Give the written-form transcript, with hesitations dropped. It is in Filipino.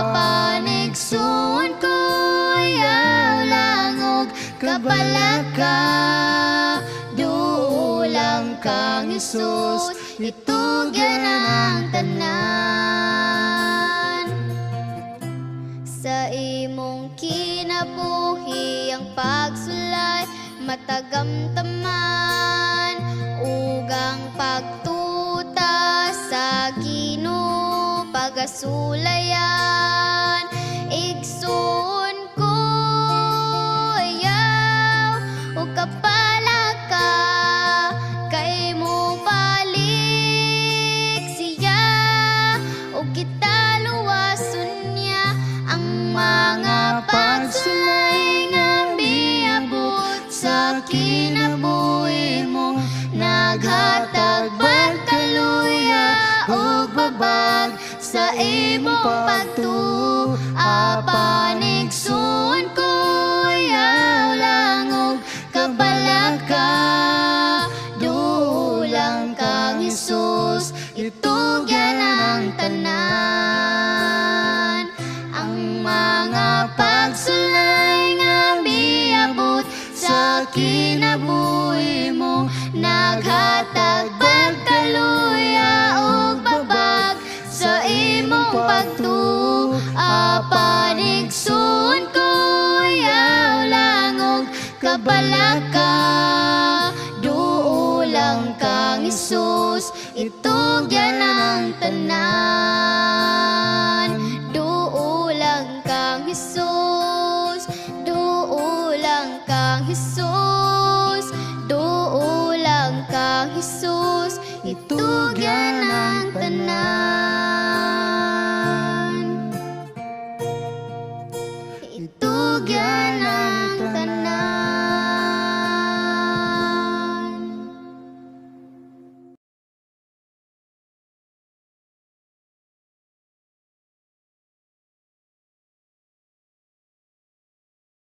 apanigsuon ko yaw langog kabalaka. Duulang kang Hesus, itugyan ang tanan. Sa imong kinabuhi ang pagsulay matagamtaman, ugang pagtuta sa Ginoo pagasulayan. Igsoon ko ayaw o kapalaka, kay mo balik siya o kita luwason niya. Ang mga pagsulay nga miabot sa kinabuhi mo, naghatag pagkaluya o babag sa imong pagtuo. Apanigsuon ko yaw langog kabalaka. Duulang kang Hesus, itugyan ang tanan. Ang mga pagsulay nga miabot sa kinabuhi mo, naghatag pagkaluya o babag sa imong pagtuo. Apanigsuon ko yaw langog kabalaka. Duulang kang Hesus, itugyan ang tanan. Duulang kang Hesus, duulang kang Hesus, duulang kang Hesus, itugyan